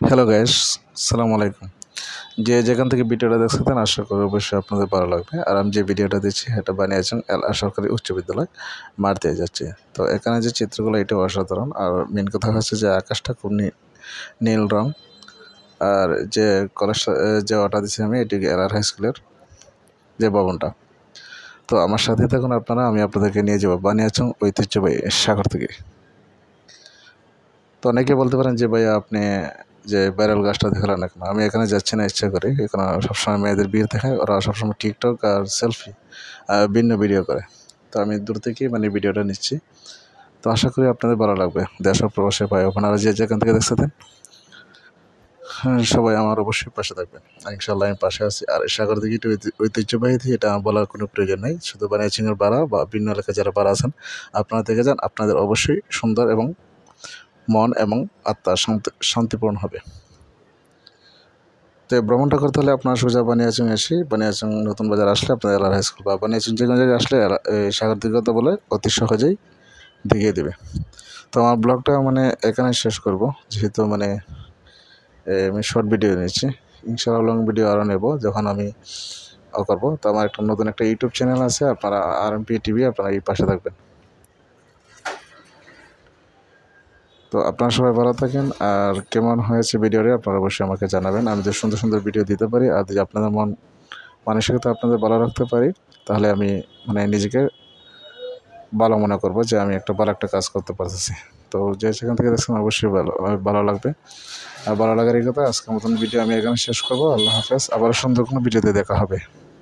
Hello guys, আসসালামু আলাইকুম। যে যেখান থেকে ভিডিওটা দেখছেন আশা করি অবশ্যই আপনাদের ভালো লাগবে। আর আমি যে ভিডিওটা দিচ্ছি এটা বানিয়েছেন এলআর সরকারি উচ্চ বিদ্যালয় মাঠতে যাচ্ছে। তো এখানে যে চিত্রগুলো এটাও অসাধারণ। আর মেন কথা হচ্ছে যে আকাশটা খুব নীল রং। আর যে কলেজটা যে অর্ডার দিচ্ছি আমি এটি এলআর হাই স্কুলের যে ভবনটা। তো আমার সাথে থাকুন আপনারা, আমি আপনাদেরকে নিয়ে যাবো বানিয়াচং ঐতিহ্যবাহী সাগর থেকে। তো অনেকে বলতে পারেন যে ভাইয়া আপনি যে ভাইরাল গাছটা দেখালেন না কেন? আমি এখানে যাচ্ছি না ইচ্ছা করে। এখানে সবসময় মেয়েদের ভিড় দেখায়, ওরা সবসময় টিকটক আর সেলফি ভিন্ন ভিডিও করে। তো আমি দূর থেকেই ভিডিওটা নিচ্ছি। তো আশা করি আপনাদের ভালো লাগবে। দেশ ও প্রবাসের ভাই আপনারা যে যেখান থেকে দেখছেন, হ্যাঁ, সবাই আমার অবশ্যই পাশে থাকবেন। ইনশাআল্লাহ আমি পাশে আছি। আর সাগর দিঘি এটা ঐতিহ্যবাহী এটা বলার কোনো প্রয়োজন নেই। শুধু বানিয়াচংয়ের পাড়া বা ভিন্ন এলাকায় যারা পাড়া আছেন, আপনারা দেখে যান, আপনাদের অবশ্যই সুন্দর এবং মন এবং আত্মা শান্তিপূর্ণ হবে। তো ভ্রমণটা করতে হলে আপনার সোজা বানিয়াচং বানিয়াচং নতুন বাজার আসলে আপনার এলআর হাই স্কুল বা বানিয়াচং যে কোনো জায়গায় আসলে সাগর দিঘিতে বলে অতি সহজেই দেখিয়ে দেবে। তো আমার ব্লগটা এখানে শেষ করব, যেহেতু আমি শর্ট ভিডিও নিচ্ছি। ইনশাআল্লাহ লং ভিডিও আরও নেব যখন আমি করবো। তো আমার নতুন একটা ইউটিউব চ্যানেল আছে, আপনারা আরএমপি টিভি, আপনারা এই পাশে থাকবেন। তো আপনারা সবাই ভালো থাকেন। আর কেমন হয়েছে ভিডিওটি আপনারা অবশ্যই আমাকে জানাবেন। আমি যে সুন্দর সুন্দর ভিডিও দিতে পারি আর যদি আপনাদের মানসিকতা আপনাদের ভালো রাখতে পারি, তাহলে আমি নিজেকে ভালো মনে করবো যে আমি ভালো একটা কাজ করতে পারতেছি। তো যে সেখান থেকে দেখছেন অবশ্যই ভালো লাগবে। আর ভালো লাগার এই কথা, আজকের মতন ভিডিও আমি এখানে শেষ করবো। আল্লাহ হাফেজ। আবার সুন্দর কোনো ভিডিওতে দেখা হবে।